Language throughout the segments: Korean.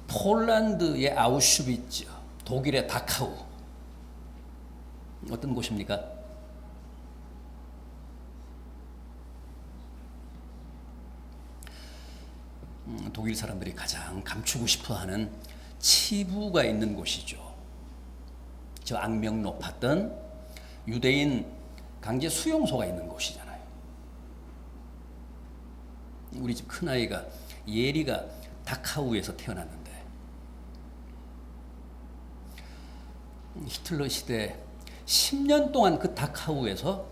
폴란드의 아우슈비츠, 독일의 다카우. 어떤 곳입니까? 독일 사람들이 가장 감추고 싶어하는 치부가 있는 곳이죠. 저 악명 높았던 유대인 강제 수용소가 있는 곳이잖아요. 우리 집 큰아이가 예리가 다카우에서 태어났는데 히틀러 시대 10년 동안 그 다카우에서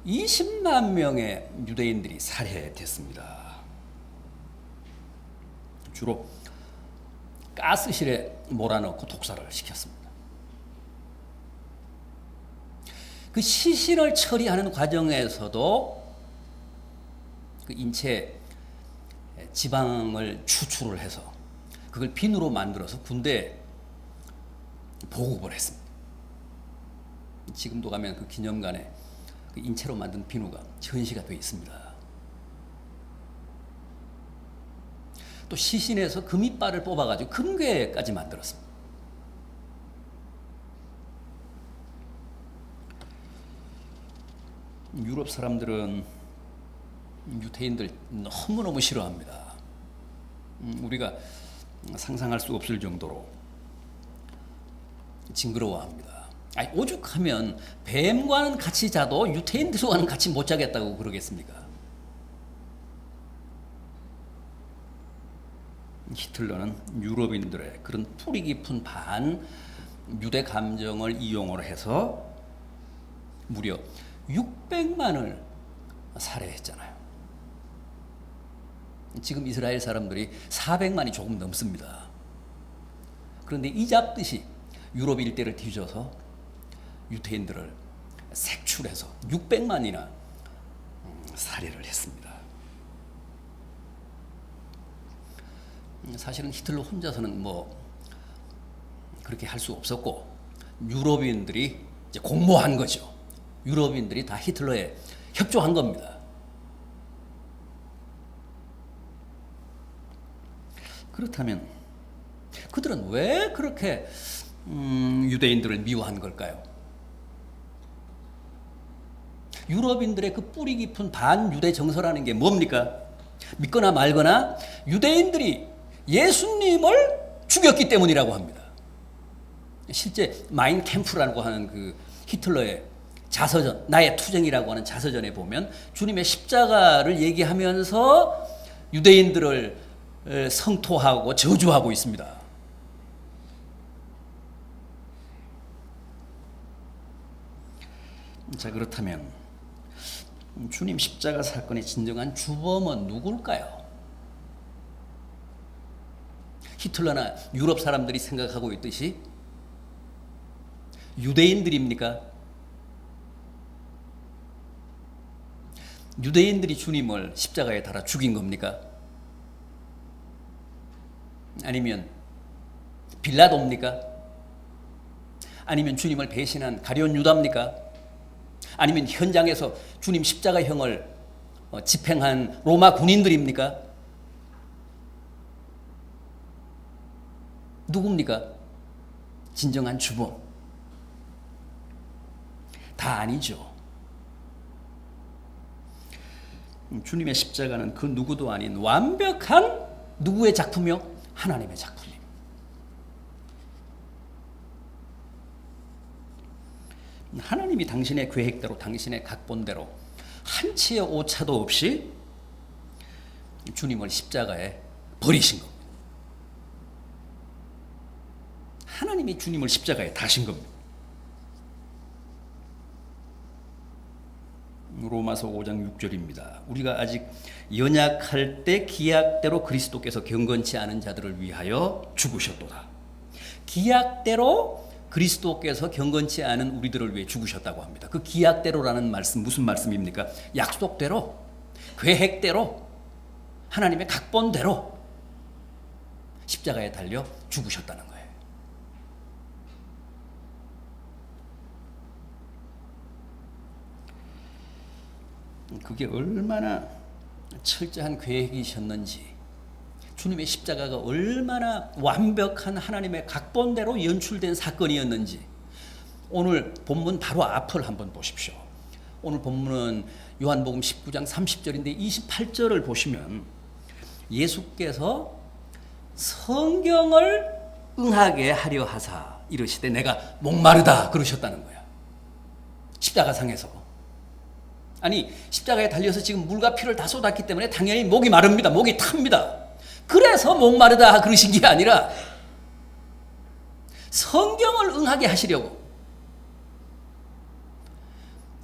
20만 명의 유대인들이 살해됐습니다. 주로 가스실에 몰아넣고 독살을 시켰습니다. 그 시신을 처리하는 과정에서도 그 인체 지방을 추출을 해서 그걸 비누로 만들어서 군대에 보급을 했습니다. 지금도 가면 그 기념관에 그 인체로 만든 비누가 전시가 되어 있습니다. 또 시신에서 금이빨을 뽑아가지고 금괴까지 만들었습니다. 유럽 사람들은 유대인들 너무너무 싫어합니다. 우리가 상상할 수 없을 정도로 징그러워합니다. 아니, 오죽하면 뱀과는 같이 자도 유대인들과는 같이 못 자겠다고 그러겠습니까? 히틀러는 유럽인들의 그런 뿌리 깊은 반 유대 감정을 이용을 해서 무려 600만을 살해했잖아요. 지금 이스라엘 사람들이 400만이 조금 넘습니다. 그런데 이 잡듯이 유럽 일대를 뒤져서 유대인들을 색출해서 600만이나 살해를 했습니다. 사실은 히틀러 혼자서는 뭐 그렇게 할 수 없었고 유럽인들이 이제 공모한 거죠. 유럽인들이 다 히틀러에 협조한 겁니다. 그렇다면 그들은 왜 그렇게 유대인들을 미워한 걸까요? 유럽인들의 그 뿌리 깊은 반유대 정서라는 게 뭡니까? 믿거나 말거나 유대인들이 예수님을 죽였기 때문이라고 합니다. 실제 마인 캠프라고 하는 그 히틀러의 자서전, 나의 투쟁이라고 하는 자서전에 보면 주님의 십자가를 얘기하면서 유대인들을 성토하고 저주하고 있습니다. 자, 그렇다면 주님 십자가 사건의 진정한 주범은 누굴까요? 히틀러나 유럽 사람들이 생각하고 있듯이 유대인들입니까? 유대인들이 주님을 십자가에 달아 죽인 겁니까? 아니면 빌라도입니까? 아니면 주님을 배신한 가룟 유다입니까? 아니면 현장에서 주님 십자가형을 집행한 로마 군인들입니까? 누굽니까? 진정한 주범. 다 아니죠. 주님의 십자가는 그 누구도 아닌 완벽한 누구의 작품이요? 하나님의 작품입니다. 하나님이 당신의 계획대로 당신의 각본대로 한치의 오차도 없이 주님을 십자가에 버리신 겁니다. 하나님이 주님을 십자가에 다신 겁니다. 로마서 5장 6절입니다. 우리가 아직 연약할 때 기약대로 그리스도께서 경건치 않은 자들을 위하여 죽으셨도다. 기약대로 그리스도께서 경건치 않은 우리들을 위해 죽으셨다고 합니다. 그 기약대로라는 말씀 무슨 말씀입니까? 약속대로, 계획대로, 하나님의 각본대로 십자가에 달려 죽으셨다는 거예요. 그게 얼마나 철저한 계획이셨는지 주님의 십자가가 얼마나 완벽한 하나님의 각본대로 연출된 사건이었는지 오늘 본문 바로 앞을 한번 보십시오. 오늘 본문은 요한복음 19장 30절인데 28절을 보시면 예수께서 성경을 응하게 하려 하사 이르시되 내가 목마르다 그러셨다는 거야. 십자가상에서. 아니 십자가에 달려서 지금 물과 피를 다 쏟았기 때문에 당연히 목이 마릅니다. 목이 탑니다. 그래서 목마르다 그러신 게 아니라 성경을 응하게 하시려고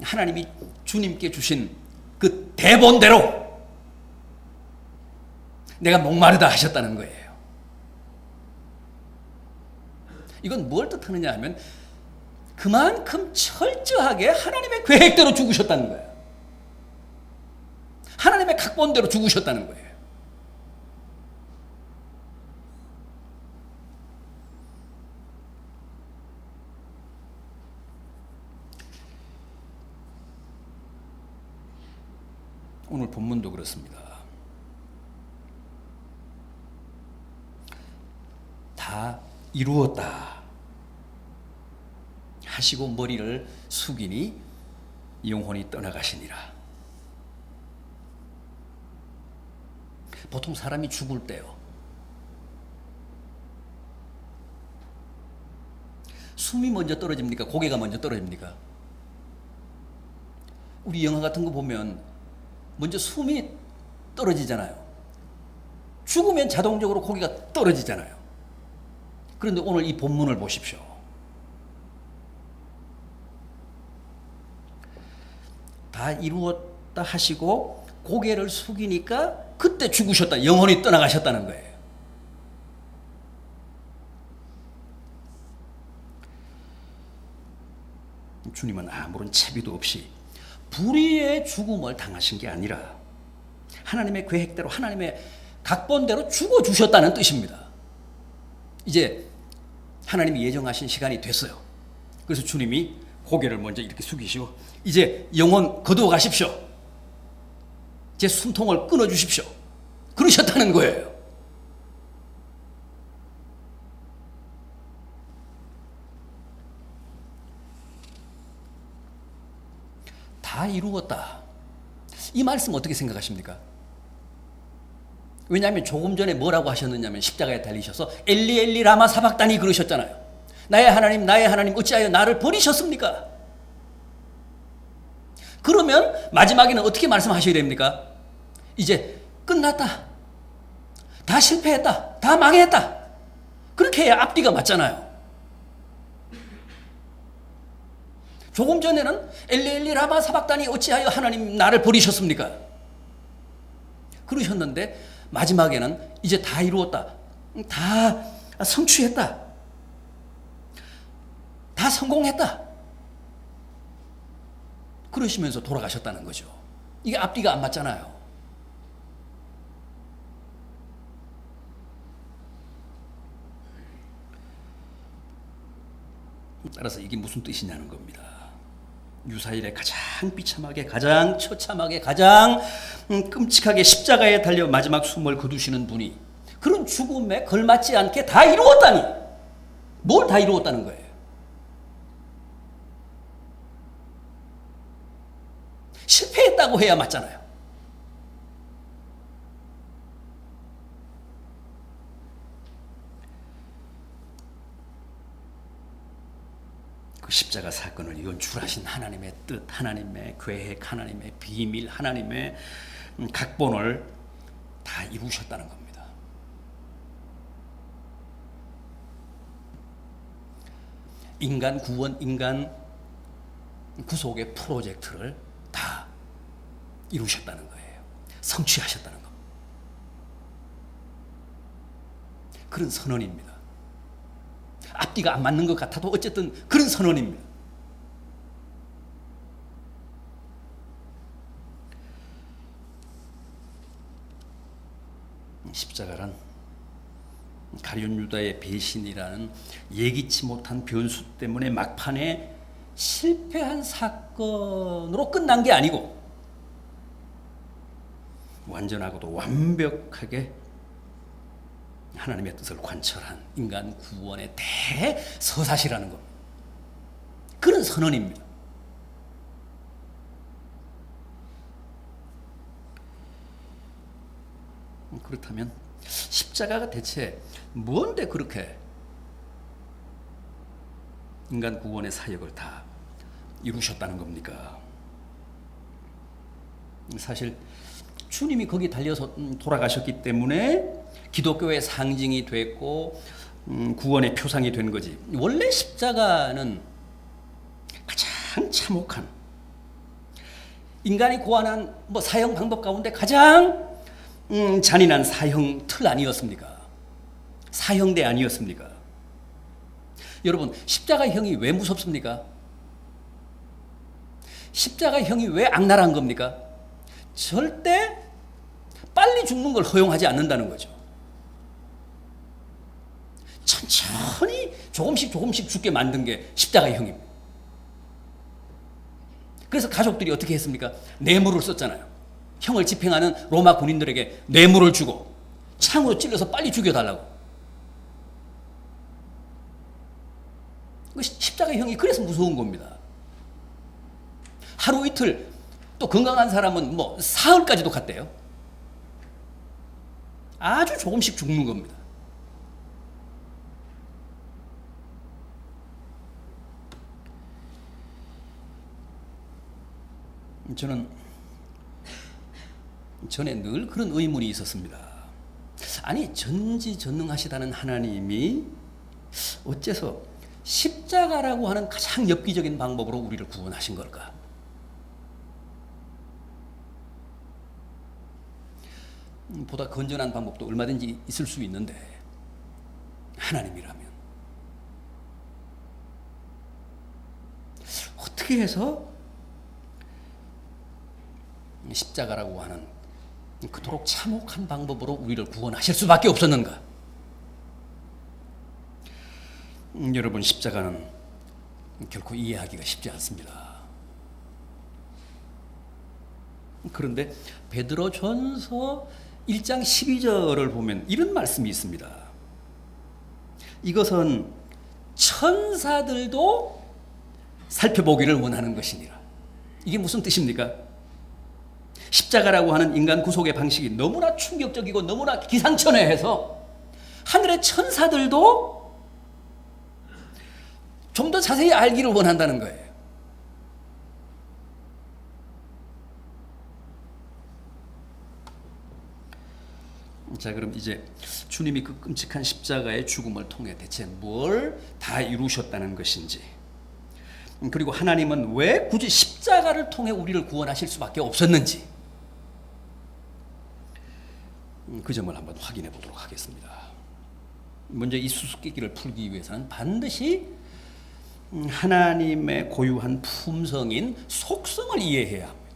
하나님이 주님께 주신 그 대본대로 내가 목마르다 하셨다는 거예요. 이건 뭘 뜻하느냐 하면 그만큼 철저하게 하나님의 계획대로 죽으셨다는 거예요. 하나님의 각본대로 죽으셨다는 거예요. 오늘 본문도 그렇습니다. 다 이루었다 하시고 머리를 숙이니 영혼이 떠나가시니라. 보통 사람이 죽을 때요, 숨이 먼저 떨어집니까? 고개가 먼저 떨어집니까? 우리 영화 같은 거 보면 먼저 숨이 떨어지잖아요. 죽으면 자동적으로 고개가 떨어지잖아요. 그런데 오늘 이 본문을 보십시오. 다 이루었다 하시고 고개를 숙이니까 그때 죽으셨다. 영혼이 떠나가셨다는 거예요. 주님은 아무런 채비도 없이 불의의 죽음을 당하신 게 아니라 하나님의 계획대로 하나님의 각본대로 죽어주셨다는 뜻입니다. 이제 하나님이 예정하신 시간이 됐어요. 그래서 주님이 고개를 먼저 이렇게 숙이시고 이제 영혼 거두어 가십시오. 제 숨통을 끊어주십시오. 그러셨다는 거예요. 다 이루었다. 이 말씀 어떻게 생각하십니까? 왜냐하면 조금 전에 뭐라고 하셨느냐면 십자가에 달리셔서 엘리 엘리 라마 사박다니 그러셨잖아요. 나의 하나님 어찌하여 나를 버리셨습니까? 그러면 마지막에는 어떻게 말씀하셔야 됩니까? 이제 끝났다. 다 실패했다. 다 망했다. 그렇게 해야 앞뒤가 맞잖아요. 조금 전에는 엘리 엘리 라마 사박다니 어찌하여 하나님 나를 버리셨습니까? 그러셨는데 마지막에는 이제 다 이루었다. 다 성취했다. 다 성공했다. 그러시면서 돌아가셨다는 거죠. 이게 앞뒤가 안 맞잖아요. 따라서 이게 무슨 뜻이냐는 겁니다. 유사일에 가장 비참하게, 가장 처참하게, 가장 끔찍하게 십자가에 달려 마지막 숨을 거두시는 분이 그런 죽음에 걸맞지 않게 다 이루었다니, 뭘 다 이루었다는 거예요? 실패했다고 해야 맞잖아요. 그 십자가 사건을 연출하신 하나님의 뜻, 하나님의 계획, 하나님의 비밀, 하나님의 각본을 다 이루셨다는 겁니다. 인간 구원, 인간 구속의 프로젝트를 다 이루셨다는 거예요. 성취하셨다는 겁니다. 그런 선언입니다. 앞뒤가 안 맞는 것 같아도 어쨌든 그런 선언입니다. 십자가란 가룟 유다의 배신이라는 예기치 못한 변수 때문에 막판에 실패한 사건으로 끝난 게 아니고 완전하고도 완벽하게 하나님의 뜻을 관철한 인간 구원의 대서사시라는 겁니다. 그런 선언입니다. 그렇다면 십자가가 대체 뭔데 그렇게 인간 구원의 사역을 다 이루셨다는 겁니까? 사실 주님이 거기 달려서 돌아가셨기 때문에 기독교의 상징이 됐고 구원의 표상이 된 거지. 원래 십자가는 가장 참혹한 인간이 고안한 사형 방법 가운데 가장 잔인한 사형 틀 아니었습니까? 사형대 아니었습니까? 여러분, 십자가형이 왜 무섭습니까? 십자가형이 왜 악랄한 겁니까? 절대 빨리 죽는 걸 허용하지 않는다는 거죠. 천천히 조금씩 죽게 만든 게 십자가형입니다. 그래서 가족들이 어떻게 했습니까? 뇌물을 썼잖아요. 형을 집행하는 로마 군인들에게 뇌물을 주고 창으로 찔러서 빨리 죽여달라고. 십자가형이 그래서 무서운 겁니다. 하루 이틀, 또 건강한 사람은 사흘까지도 갔대요. 아주 조금씩 죽는 겁니다. 저는 전에 늘 그런 의문이 있었습니다. 아니, 전지전능하시다는 하나님이 어째서 십자가라고 하는 가장 엽기적인 방법으로 우리를 구원하신 걸까? 보다 건전한 방법도 얼마든지 있을 수 있는데 하나님이라면 어떻게 해서 십자가라고 하는 그토록 참혹한 방법으로 우리를 구원하실 수밖에 없었는가? 여러분, 십자가는 결코 이해하기가 쉽지 않습니다. 그런데 베드로전서 1장 12절을 보면 이런 말씀이 있습니다. 이것은 천사들도 살펴보기를 원하는 것이니라. 이게 무슨 뜻입니까? 십자가라고 하는 인간 구속의 방식이 너무나 충격적이고 너무나 기상천외해서 하늘의 천사들도 좀 더 자세히 알기를 원한다는 거예요. 자, 그럼 이제 주님이 그 끔찍한 십자가의 죽음을 통해 대체 뭘 다 이루셨다는 것인지, 그리고 하나님은 왜 굳이 십자가를 통해 우리를 구원하실 수밖에 없었는지, 그 점을 한번 확인해 보도록 하겠습니다. 먼저 이 수수께끼를 풀기 위해서는 반드시 하나님의 고유한 품성인 속성을 이해해야 합니다.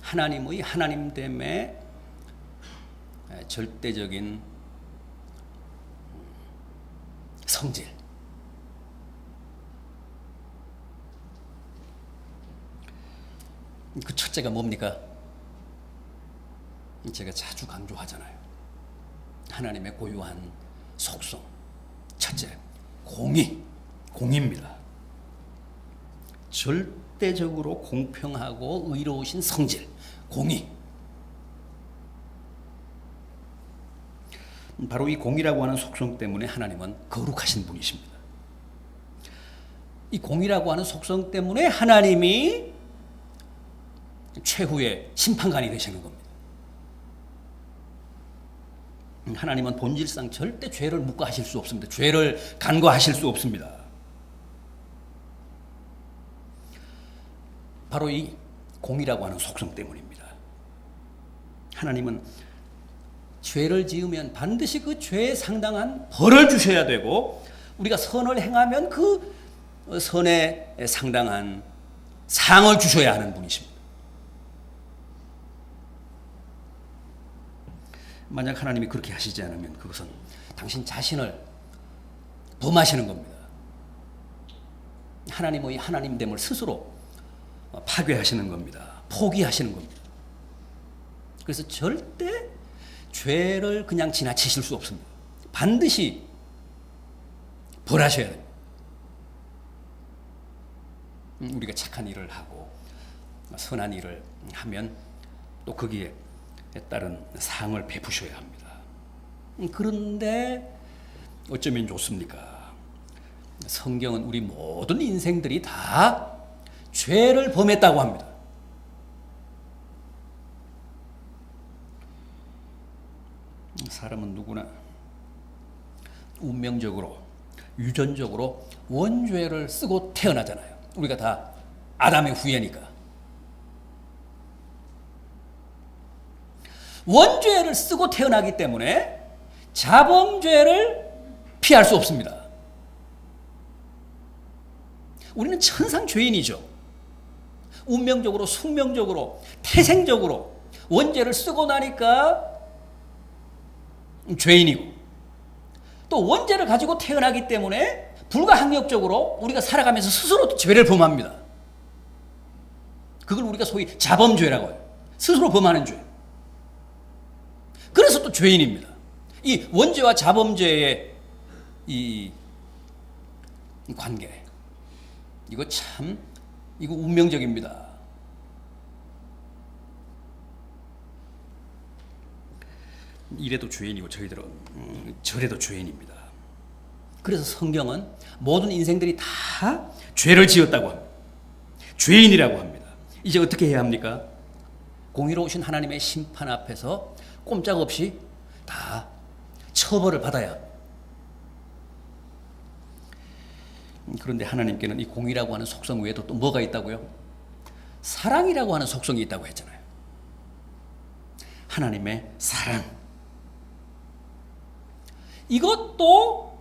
하나님의 하나님됨의 절대적인 성질, 그 첫째가 뭡니까? 제가 자주 강조하잖아요. 하나님의 고유한 속성. 첫째, 공의입니다. 절대적으로 공평하고 의로우신 성질, 공의. 바로 이 공의라고 하는 속성 때문에 하나님은 거룩하신 분이십니다. 이 공의라고 하는 속성 때문에 하나님이 최후의 심판관이 되시는 겁니다. 하나님은 본질상 절대 죄를 묵과하실 수 없습니다. 죄를 간과하실 수 없습니다. 바로 이 공의라고 하는 속성 때문입니다. 하나님은 죄를 지으면 반드시 그 죄에 상당한 벌을 주셔야 되고, 우리가 선을 행하면 그 선에 상당한 상을 주셔야 하는 분이십니다. 만약 하나님이 그렇게 하시지 않으면 그것은 당신 자신을 범하시는 겁니다. 하나님의 하나님됨을 스스로 파괴하시는 겁니다. 포기하시는 겁니다. 그래서 절대 죄를 그냥 지나치실 수 없습니다. 반드시 벌하셔야 됩니다. 우리가 착한 일을 하고 선한 일을 하면 또 거기에 따른 상을 베푸셔야 합니다. 그런데 어쩌면 좋습니까? 성경은 우리 모든 인생들이 다 죄를 범했다고 합니다. 사람은 누구나 운명적으로, 유전적으로 원죄를 쓰고 태어나잖아요. 우리가 다 아담의 후예니까. 원죄를 쓰고 태어나기 때문에 자범죄를 피할 수 없습니다. 우리는 천상 죄인이죠. 운명적으로, 숙명적으로, 태생적으로 원죄를 쓰고 나니까 죄인이고, 또 원죄를 가지고 태어나기 때문에 불가항력적으로 우리가 살아가면서 스스로 죄를 범합니다. 그걸 우리가 소위 자범죄라고 해요. 스스로 범하는 죄. 그래서 또 죄인입니다. 이 원죄와 자범죄의 이 관계, 이거 운명적입니다. 이래도 죄인이고 저래도 죄인입니다. 그래서 성경은 모든 인생들이 다 죄를 지었다고 합니다. 죄인이라고 합니다. 이제 어떻게 해야 합니까? 공의로우신 하나님의 심판 앞에서 꼼짝없이 다 처벌을 받아야 합니다. 그런데 하나님께는 이 공의라고 하는 속성 외에도 또 뭐가 있다고요? 사랑이라고 하는 속성이 있다고 했잖아요. 하나님의 사랑. 이것도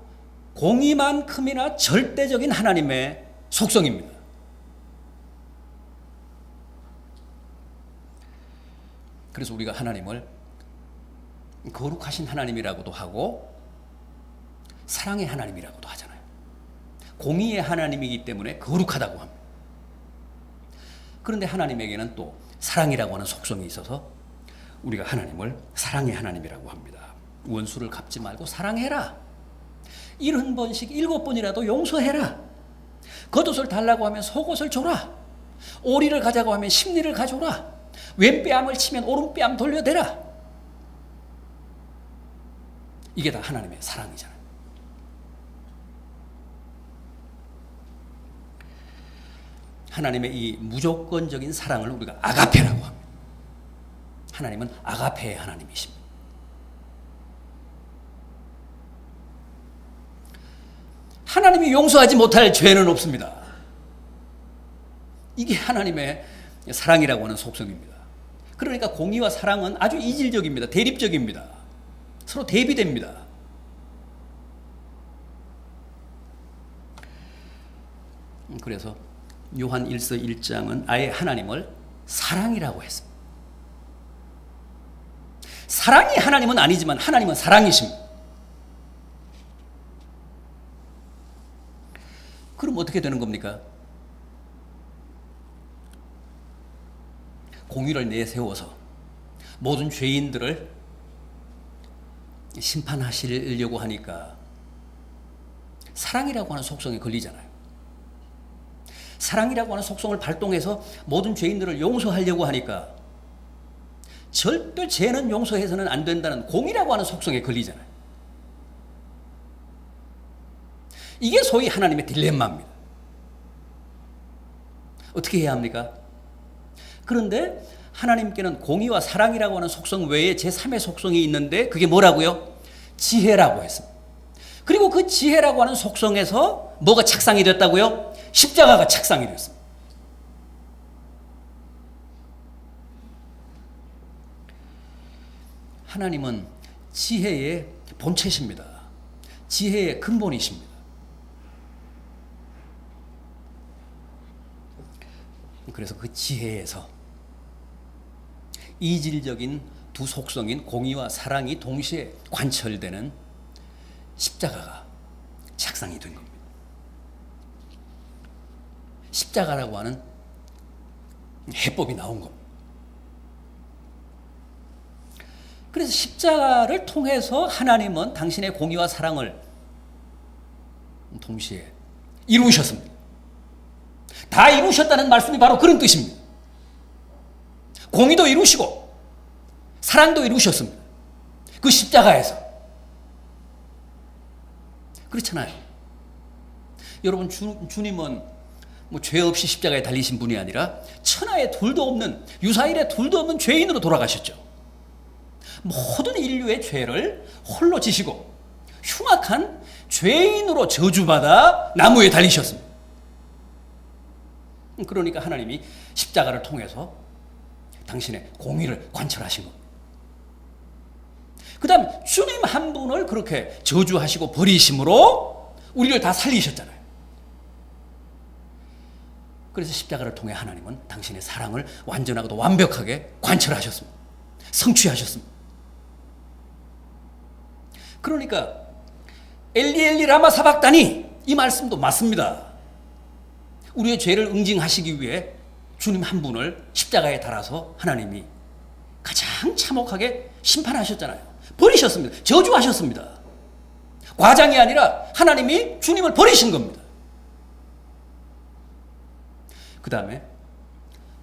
공의만큼이나 절대적인 하나님의 속성입니다. 그래서 우리가 하나님을 거룩하신 하나님이라고도 하고 사랑의 하나님이라고도 하잖아요. 공의의 하나님이기 때문에 거룩하다고 합니다. 그런데 하나님에게는 또 사랑이라고 하는 속성이 있어서 우리가 하나님을 사랑의 하나님이라고 합니다. 원수를 갚지 말고 사랑해라. 70번씩 7번이라도 용서해라. 겉옷을 달라고 하면 속옷을 줘라. 오리를 가자고 하면 십리를 가져오라. 왼뺨을 치면 오른뺨 돌려대라. 이게 다 하나님의 사랑이잖아요. 하나님의 이 무조건적인 사랑을 우리가 아가페라고 합니다. 하나님은 아가페의 하나님이십니다. 하나님이 용서하지 못할 죄는 없습니다. 이게 하나님의 사랑이라고 하는 속성입니다. 그러니까 공의와 사랑은 아주 이질적입니다. 대립적입니다. 서로 대비됩니다. 그래서 요한 1서 1장은 아예 하나님을 사랑이라고 했습니다. 사랑이 하나님은 아니지만 하나님은 사랑이십니다. 그럼 어떻게 되는 겁니까? 공의를 내세워서 모든 죄인들을 심판하시려고 하니까 사랑이라고 하는 속성에 걸리잖아요. 사랑이라고 하는 속성을 발동해서 모든 죄인들을 용서하려고 하니까 절대 죄는 용서해서는 안 된다는 공의라고 하는 속성에 걸리잖아요. 이게 소위 하나님의 딜레마입니다. 어떻게 해야 합니까? 그런데 하나님께는 공의와 사랑이라고 하는 속성 외에 제3의 속성이 있는데 그게 뭐라고요? 지혜라고 했습니다. 그리고 그 지혜라고 하는 속성에서 뭐가 착상이 됐다고요? 십자가가 착상이 됐습니다. 하나님은 지혜의 본체십니다. 지혜의 근본이십니다. 그래서 그 지혜에서 이질적인 두 속성인 공의와 사랑이 동시에 관철되는 십자가가 착상이 된 겁니다. 십자가라고 하는 해법이 나온 겁니다. 그래서 십자가를 통해서 하나님은 당신의 공의와 사랑을 동시에 이루셨습니다. 다 이루셨다는 말씀이 바로 그런 뜻입니다. 공의도 이루시고 사랑도 이루셨습니다. 그 십자가에서. 그렇잖아요. 여러분, 주님은 뭐 죄 없이 십자가에 달리신 분이 아니라 천하에 둘도 없는, 유사일에 둘도 없는 죄인으로 돌아가셨죠. 모든 인류의 죄를 홀로 지시고 흉악한 죄인으로 저주받아 나무에 달리셨습니다. 그러니까 하나님이 십자가를 통해서 당신의 공의를 관철하신 겁니다. 그 다음 주님 한 분을 그렇게 저주하시고 버리심으로 우리를 다 살리셨잖아요. 그래서 십자가를 통해 하나님은 당신의 사랑을 완전하고도 완벽하게 관철하셨습니다. 성취하셨습니다. 그러니까 엘리 엘리 라마 사박다니, 이 말씀도 맞습니다. 우리의 죄를 응징하시기 위해 주님 한 분을 십자가에 달아서 하나님이 가장 참혹하게 심판하셨잖아요. 버리셨습니다. 저주하셨습니다. 과장이 아니라 하나님이 주님을 버리신 겁니다. 그 다음에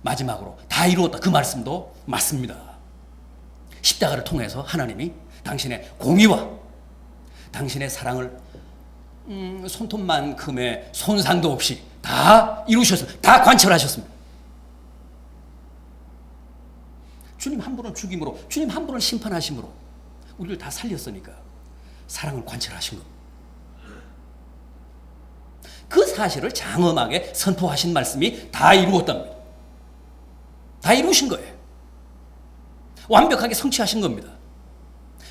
마지막으로 다 이루었다, 그 말씀도 맞습니다. 십자가를 통해서 하나님이 당신의 공의와 당신의 사랑을 손톱만큼의 손상도 없이 다 이루셨습니다. 다 관철하셨습니다. 주님 한 분을 죽임으로, 주님 한 분을 심판하심으로 우리를 다 살렸으니까 사랑을 관철하신 겁니다. 그 사실을 장엄하게 선포하신 말씀이 다 이루었답니다. 다 이루신 거예요. 완벽하게 성취하신 겁니다.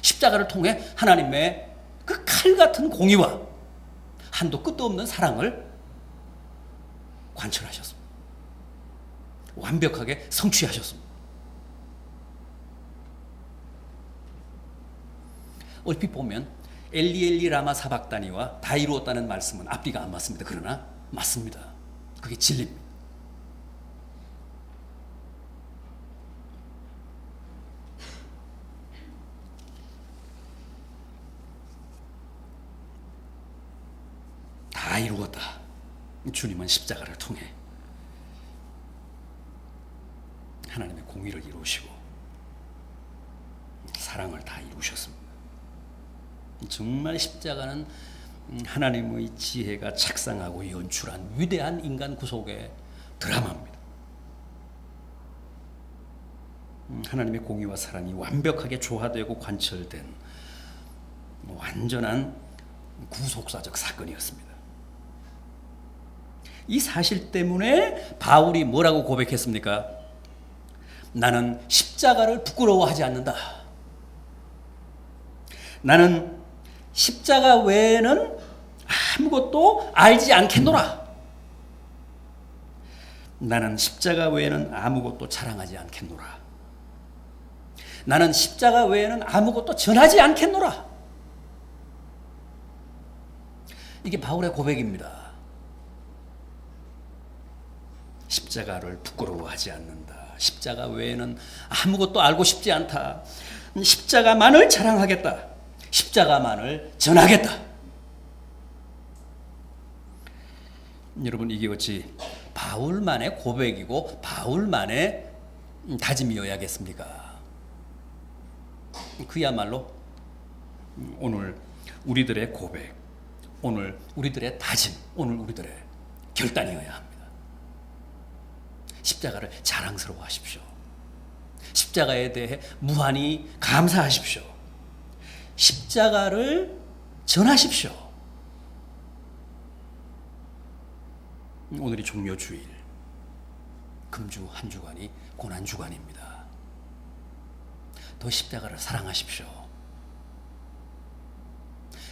십자가를 통해 하나님의 그 칼 같은 공의와 한도 끝도 없는 사랑을 관철하셨습니다. 완벽하게 성취하셨습니다. 얼핏 보면 엘리 엘리 라마 사박다니와 다 이루었다는 말씀은 앞뒤가 안 맞습니다. 그러나 맞습니다. 그게 진리입니다. 다 이루었다. 주님은 십자가를 통해 하나님의 공의를 이루시고 사랑을 다 이루셨습니다. 정말 십자가는 하나님의 지혜가 착상하고 연출한 위대한 인간 구속의 드라마입니다. 하나님의 공의와 사랑이 완벽하게 조화되고 관철된 완전한 구속사적 사건이었습니다. 이 사실 때문에 바울이 뭐라고 고백했습니까? 나는 십자가를 부끄러워하지 않는다. 나는 십자가 외에는 아무것도 알지 않겠노라. 나는 십자가 외에는 아무것도 자랑하지 않겠노라. 나는 십자가 외에는 아무것도 전하지 않겠노라. 이게 바울의 고백입니다. 십자가를 부끄러워하지 않는다. 십자가 외에는 아무것도 알고 싶지 않다. 십자가만을 자랑하겠다. 십자가만을 전하겠다. 여러분, 이게 어찌 바울만의 고백이고 바울만의 다짐이어야겠습니까? 그야말로 오늘 우리들의 고백, 오늘 우리들의 다짐, 오늘 우리들의 결단이어야 합니다. 십자가를 자랑스러워하십시오. 십자가에 대해 무한히 감사하십시오. 십자가를 전하십시오. 오늘이 종료주일, 금주 한 주간이 고난주간입니다. 더 십자가를 사랑하십시오.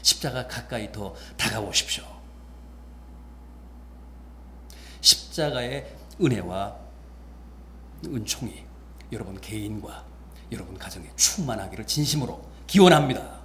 십자가 가까이 더 다가오십시오. 십자가의 은혜와 은총이 여러분 개인과 여러분 가정에 충만하기를 진심으로 기원합니다.